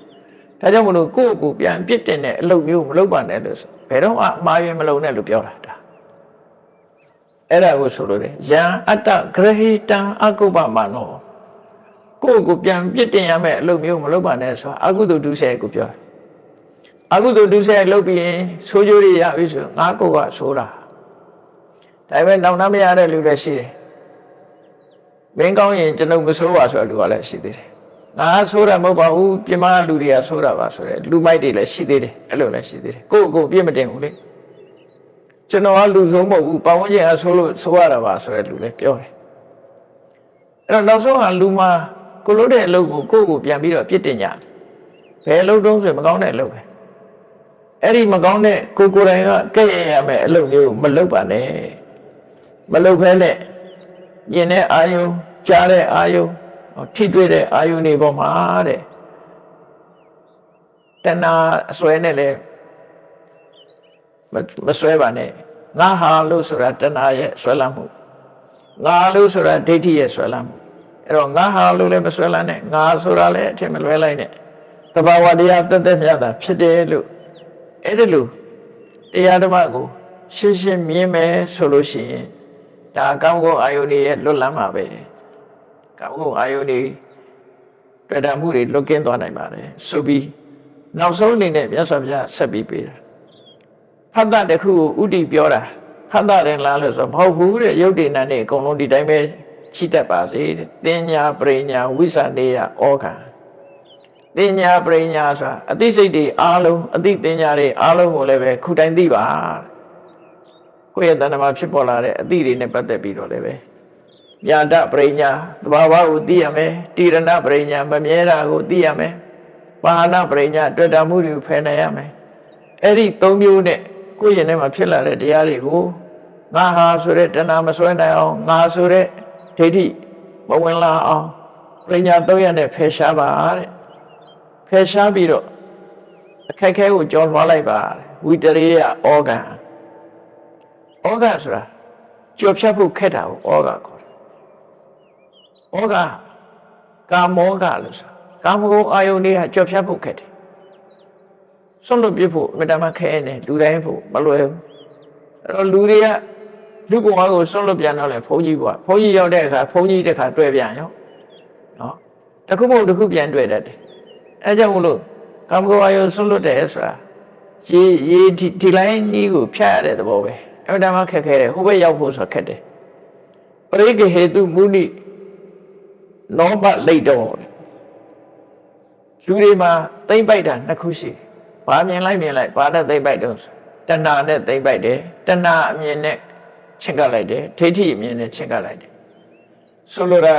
ဒါကြောင့်မလို့ကိုယ့်ကိုပြန်ပြစ်တင်တဲ့အလုပ်မျိုးမလုပ်ပါနဲ့လို့ဆိုဘယ်တော့မှအမှားယွင်းမလုပ်နဲ့လို့ပြောတာဒါအဲ့ဒါကိုဆိုလို့တယ်ယံအတ္တဂရဟိတံအကုပ္ပမနောကိုယ့်ကိုပြန်ပြစ်တင်ရမယ့်အလုပ်မျိုးမလုပ်ပါနဲ့ဆိုတာအကုသိုလ်ဒုစရိုက်ကိုပြောတယ်အကုသိုလ်ဒုစရိုက်လုပ်ပြီးရင်ဆိုးကျိုးတွေရပြီဆိုငါကိုယ်ကဆိုးတာဒါပေမဲ့နောက်နှမရတဲ့လူတွေရှိတယ်မင်းကောင်းရင်ကျွန်ုပ်မဆိုးပါဆိုတဲ့လူကလည်းရှိသေးတယ်ငါဆိုးတာမဟုတ်ပါဘူးပြမလူတွေကဆိုးတာပါဆိုတဲ့လူမိုက်တွေလည်းရှိသေးတယ်အဲ့လိုလည်းရှိသေးတယ်ကိုယ့်ကိုပြစ်မတင်ဘူးလေကျွန်တော်ကလူဆုံးမဟုတ်ဘူးပတ်ဝန်းကျင်ကဆိုးလို့ဆိုးရတာပါဆိုတဲ့လူလည်းပြောတယ်အဲ့တော့နောက်ဆုံးကလူမှာကိုလို့တဲ့အလုပ်ကိုကိုယ့်ကိုပြန်ပြီးတော့ပြစ်တင်ကြဘယ်အလုပ်တုံးဆိုမကောင်းတဲ့အလုပ်ပဲအဲ့ဒီမကောင်းတဲ့ကိုယ်တိုင်ကကဲ့ရဲ့ရမယ်အလုပ်မျိုးမလုပ်ပါနဲ့မလုပ်ဘဲနဲ့ယင်တဲ့အာယုံကြားတဲ့အာယုံထိတွေ့တဲ့အာယုန်တွေပေါ်မှာတဲ့တဏှာအစွဲနဲ့လည်းမစွဲပါနဲ့ငါဟာလို့ဆိုတာတဏှာရဲ့ဆွဲလမ်းမှုငါလို့ဆိုတာဒိဋ္ဌိရဲ့ဆွဲလမ်းမှုအဲ့တော့ငါဟာလို့လည်းမဆွဲလမ်းနဲ့ငါဆိုတာလည်းအထင်မလွဲလိုက်နဲ့သဘာဝတရားတသက်မြတ်တာဖြစ်တယ်လို့အဲ့ဒီလိုတရားဓမ္မကိုရှင်းရှင်းမြင်မယ်ဆိုလို့ရှိရင်ဒါကောင်းကောင်းအာယုန်ရဲ့လွတ်လပ်မှာပဲကောင်းကောင်းအာယုန်တွေတွေ့တာမှုတွေလွတ်ကင်းသွားနိုင်ပါတယ်ဆိုပြီးနောက်ဆုံးအနေနဲ့မြတ်စွာဘုရားဆက်ပြီးပေးတာဖတ်တာတခုကိုဥတီပြောတာဖတ်တာရင်လားလို့ဆိုမဟုတ်ဘူးတဲ့ယုတ်တိဏ္ဍနဲ့အကုန်လုံးဒီတိုင်းပဲချိတတ်ပါစေတဲ့တင်ညာပရိညာဝိသနေယဩဃတင်ညာပရိညာဆိုတာအသိစိတ်တွေအားလုံးအသိတင်ညာတွေအားလုံးကိုလည်းပဲခုတိုင်းသိပါကိုယ့်ရဲ့တဏ္ဍာမှာဖြစ်ပေါ်လာတဲ့အသိတွေနဲ့ပတ်သက်ပြီးတော့လည်းပဲညာတပရိညာသဘာဝကိုသိရမယ်တိရဏပရိညာမမြဲတာကိုသိရမယ်ပါဏပရိညာတွေ့တာမှုတွေကိုဖယ်နိုင်ရမယ်အဲ့ဒီ၃မျိုးနဲ့ကိုယ့်ရင်ထဲမှာဖြစ်လာတဲ့တရားတွေကိုငါဟာဆိုတဲ့တဏှာမစွဲနိုင်အောင်ငါဆိုတဲ့ဒိဋ္ဌိမဝင်လာအောင်ပရိညာ၃ရပ်နဲ့ဖယ်ရှားပါတဲ့ဖယ်ရှားပြီးတော့အခက်ခဲကိုကြော်လွှားလိုက်ပါဝိတရိယဩဃံဩဃဆိုတာကြော်ဖြတ်ဖို့ခက်တာကိုဩဃခေါ်တယ်ဩဃကာမောဃလို့ဆိုတာကာမဂုဏ်အာယုန်တွေကကြော်ဖြတ်ဖို့ခက်တယ်ဆွန့်လွတ်ပြဖို့အမြဲတမ်းခဲနေလူတိုင်းဖို့မလွယ်ဘူးအဲ့တော့လူတွေကလူဘဝကိုဆွန့်လွတ်ပြန်တော့လေဘုန်းကြီးဘဝဘုန်းကြီးရောက်တဲ့အခါဘုန်းကြီးတစ်ခါတွေ့ပြန်ရောနော်တခုမဟုတ်တခုပြန်တွေ့တတ်တယ်အဲကြောင့်မလို့ကာမဂုဏ်အာယုန်ဆွန့်လွတ်တယ်ဆိုတာရေဒီလိုင်းကြီးကိုဖြတ်ရတဲ့သဘောပဲအမြဲတမ်းခက်ခဲတယ်ဟိုဘက်ရောက်ဖို့ဆိုခက်တယ်ပရိက္ခဟေတုမုနိနောဘလိတ်တော်လူတွေမှာသိမ့်ပိုက်တာနှစ်ခုရှိဘာမြင်လိုက်ဘာနဲ့သိမ့်ပိုက်တော့တဏှာနဲ့သိမ့်ပိုက်တယ်တဏှာအမြင်နဲ့ချင့်ကပ်လိုက်တယ်ဒိဋ္ဌိအမြင်နဲ့ချင့်ကပ်လိုက်တယ်ဆိုလိုတာက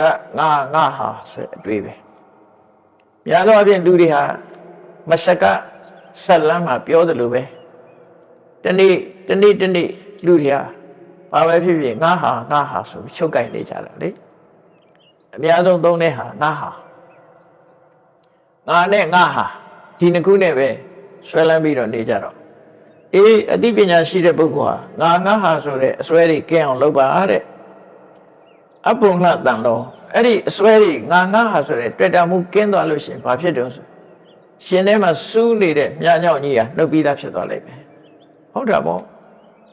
ငါဟာဆိုတဲ့အတွေးပဲများသောအားဖြင့်လူတွေဟာမစကဆက်လမ်းမှာပြောသလိုပဲတနေ့လူတွေဟာဘာပဲဖြစ်ဖြစ်ငါဟာဆိုပြီးချုပ်ကြိုက်နေကြတာလေအများဆုံးသုံးတဲ့ဟာငါဟာငါနဲ့ငါဟာဒီနှစ်ခုနဲ့ပဲဆွဲလန်းပြီးတော့နေကြတော့အသိပညာရှိတဲ့ပုဂ္ဂိုလ်ဟာငါဟာဆိုတဲ့အစွဲတွေကင်းအောင်လုပ်ပါတဲ့အပုံလှတန်တော့အဲ့ဒီအစွဲတွေငါဟာဆိုတဲ့တွေ့တာမှုကင်းသွားလို့ရှင်ဘာဖြစ်တုံးဆိုရှင်ထဲမှာစူးနေတဲ့မြညောင်ကြီးဟာနှုတ်ပြီးသားဖြစ်သွားလိမ့်မယ်ဟုတ်တာပေါ့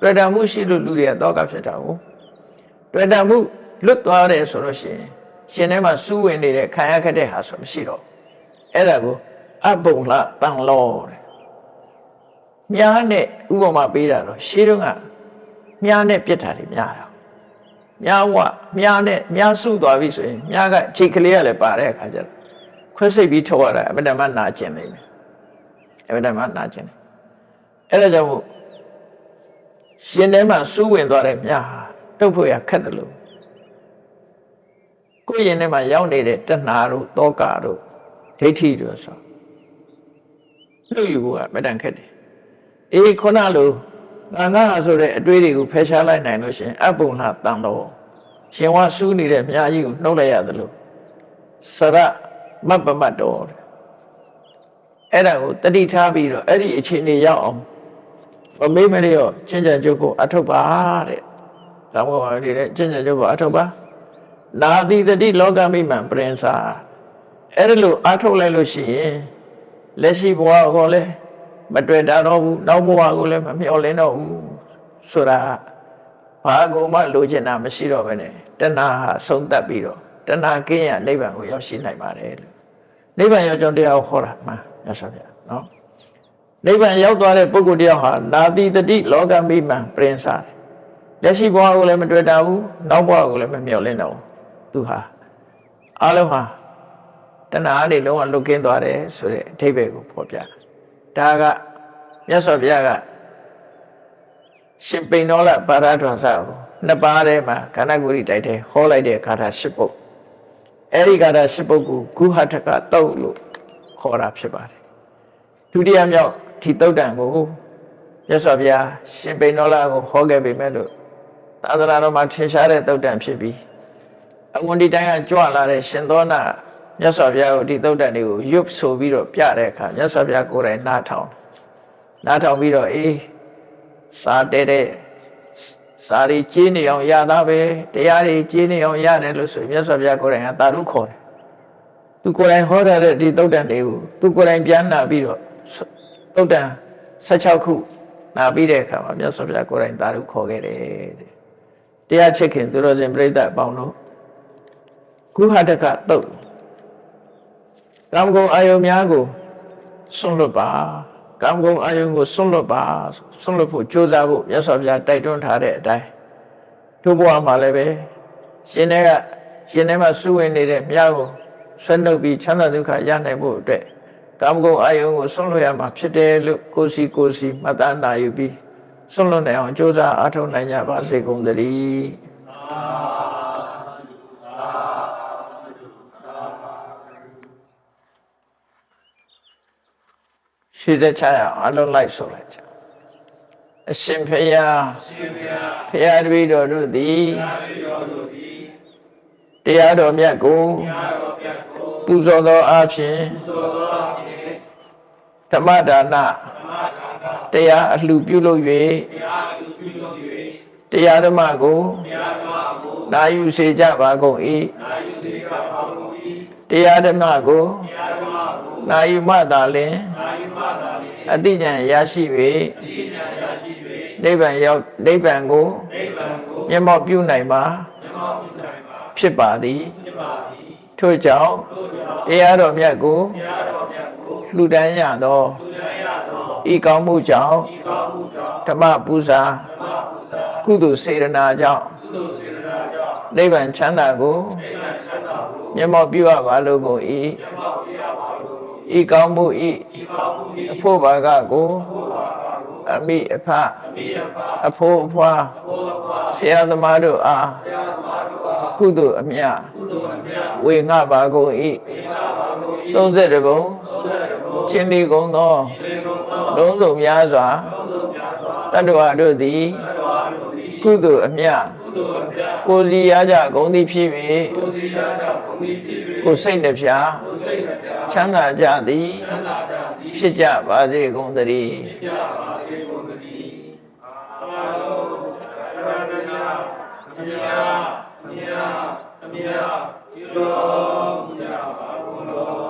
တွေ့တာမှုရှိလို့လူတွေကတောကဖြစ်တာကိုတွေ့တာမှုလွတ်သွားတယ်ဆိုလို့ရှင်ထဲမှာစူးဝင်နေတဲ့ခံရခက်တဲ့ဟာဆိုမရှိတော့အဲ့ဒါကိုအပုံလှတန်လို့တဲ့မြားနဲ့ဥပမာပေးတာတော့ရှေးတုန်းကမြားနဲ့ပြစ်တာတွေများတာမြားနဲ့မြားစုသွားပြီဆိုရင်မြားကခြေကလေးကလည်းပါတဲ့အခါကျတော့ခွဲစိတ်ပြီးထုတ်ရတာအမတ္တမနာကျင်နေတယ်အမတ္တမနာကျင်တယ်အဲ့ဒါကြောင့်မို့ရှင်ထဲမှာစူးဝင်သွားတဲ့မြားဟာတုတ်ဖို့ရခက်တယ်လို့ကိုယ်ရင်ထဲမှာရောက်နေတဲ့တဏှာတို့တောကတို့ဒိဋ္ဌိတို့ဆိုလူယူကအမတ္တခက်တယ်ခုနလိုငါဆိုတဲ့အတွေးတွေကိုဖယ်ရှားလိုက်နိုင်လို့ရှင်အပုံလှတန်တော်ရှင်ဝါစူးနေတဲ့မြားကြီးကိုနှုတ်လိုက်ရတယ်လို့စရမပမတ်တော်အဲ့ဒါကိုတတိထားပြီးတော့အဲ့ဒီအခြေအနေရောက်အောင်မမေ့မလျော့ချင်းချန်ကျုပ်ကိုအထုတ်ပါတဲ့ဒါမှမဟုတ်လေချင်းချန်ကျုပ်ကိုအထုတ်ပါ နာတိတတိလောကမိမှန်ပရင်စာအဲ့ဒါလို့အားထုတ်လိုက်လို့ရှိရင်လက်ရှိဘဝကိုလည်းမတွေ့တာတော့ဘူးနောက်ဘဝကိုလည်းမမျှော်လင့်တော့ဘူးဆိုတာဘာကိုမှလိုချင်တာမရှိတော့ဘဲနဲ့တဏှာဟာဆုံးသက်ပြီးတော့တဏှာကင်းရနိဗ္ဗာန်ကိုရောက်ရှိနိုင်ပါတယ်လို့နိဗ္ဗာန်ရောက်ကြောင်းတရားကိုဟောတာမှန်ရသော်ဗျာနော်နိဗ္ဗာန်ရောက်သွားတဲ့ပုဂ္ဂိုလ်တယောက်ဟာနာတိတတိလောကမိမှန်ပရင်စာလက်ရှိဘဝကိုလည်းမတွေ့တာဘူးနောက်ဘဝကိုလည်းမမျှော်လင့်တော့ဘူးသူဟာအလုံးဟာတဏှာအနေလုံးဝလွတ်ကင်းသွားတယ်ဆိုတဲ့အဓိပ္ပာယ်ကိုဖော်ပြတာဒါကမြတ်စွာဘုရားကရှင်ပိဏ္ဏောလပါရဒွန်စကိုနှစ်ပါးထဲမှာခန္ဓာကိုယ်ကြီးတိုက်တဲ့ဟောလိုက်တဲ့ဂါထာ၈ပုဒ်အဲ့ဒီဂါထာ၈ပုဒ်ကိုဂုဟထကတုတ်လို့ခေါ်တာဖြစ်ပါတယ်ဒုတိယမြောက်ဒီတုတ်တန်ကိုမြတ်စွာဘုရားရှင်ပိဏ္ဏောလကိုဟောခဲ့ပေမဲ့လို့သာသနာတော်မှာထင်ရှားတဲ့တုတ်တန်ဖြစ်ပြီးအဝန်ဒီတိုင်းကကြွလာတဲ့ရှင်သောနာမြတ်စွာဘုရားကိုဒီသုတ်တန်တွေကိုရွတ်ဆိုပြီးတော့ပြတဲ့အခါမြတ်စွာဘုရားကိုယ်တိုင်နားထောင်ပြီးတော့အေးစာတဲတဲ့စာရီကျင်းနေအောင်ရတာပဲတရားတွေကျင်းနေအောင်ရတယ်လို့ဆိုမြတ်စွာဘုရားကိုယ်တိုင်ကသာဓုခေါ်တယ်သူကိုယ်တိုင်ဟောထားတဲ့ဒီသုတ်တန်တွေကိုသူကိုယ်တိုင်ပြန်နာပြီးတော့သုတ်တန်16ခုနာပြီးတဲ့အခါမှာမြတ်စွာဘုရားကိုယ်တိုင်သာဓုခေါ်ခဲ့တယ်တဲ့တရားချစ်ခင်သူတော်စင်ပြိဿအပေါင်းတို့ကုဟတကတုတ်ကာမဂုဏ်အာယုံများကိုစွန့်လွတ်ပါကာမဂုဏ်အာယုံကိုစွန့်လွတ်ပါစွန့်လွတ်ဖို့ကြိုးစားဖို့မြတ်စွာဘုရားတိုက်တွန်းထားတဲ့အတိုင်းတို့ဘဝမှာလည်းပဲရှင်ထဲမှာစုဝင်နေတဲ့မြတ်ကိုဆွနှုတ်ပြီးချမ်းသာဒုက္ခရနိုင်ဖို့အတွက်ကာမဂုဏ်အာယုံကိုစွန့်လွတ်ရမှာဖြစ်တယ်လို့ကိုယ်စီမှတ်သားနိုင်ယူပြီးစွန့်လွတ်နိုင်အောင်ကြိုးစားအားထုတ်နိုင်ကြပါစေကုန်သတည်းရှိစေချရအောင်အလုံးလိုက်ဆိုလိုက်ကြအရှင်ဖေယဖေယတပည့်တော်တို့သည်တရားတော်မြတ်ကိုပူဇော်သောအားဖြင့်ဓမ္မဒါနတရားအလှပြုလုပ်၍တရားဓမ္မကိုနာယူစေကြပါကုန်၏တရားဓမ္မကိုနာယူမှသာလျှင်အတိဉာဏ်ရရှိ၍နိဗ္ဗာန်ကိုမျက်မှောက်ပြုနိုင်မှာဖြစ်ပါသည်ထို့ကြောင့်တရားတော်မြတ်ကိုလှူဒန်းရသောဤကောင်းမှုကြောင့်ဓမ္မပူဇာကုသိုလ်စေတနာကြောင့်နိဗ္ဗာန်ချမ်းသာကိုမျက်မှောက်ပြုရပါလိုကုန်၏ဤကောင်းမှုဤအဖို့ဘာကကိုအမိအဖအဖို့အဖွာဆရာသမားတို့အားကုသိုလ်အမြတ်ဝေငှပါကုန်၏32ဘုံချင်းလီကုန်သောလုံးစုံများစွာတတ္တဝါတို့သည်ကုသိုလ်အမြတ်ကိုယ်စီရကြကုန်သည်ဖြစ်၍ကိုယ်စိတ်နှဖျားချမ်းသာကြသည်ဖြစ်ကြပါစေကုန်သတည်းအမြတ်ပြုတော်မူကြပါကုန်သော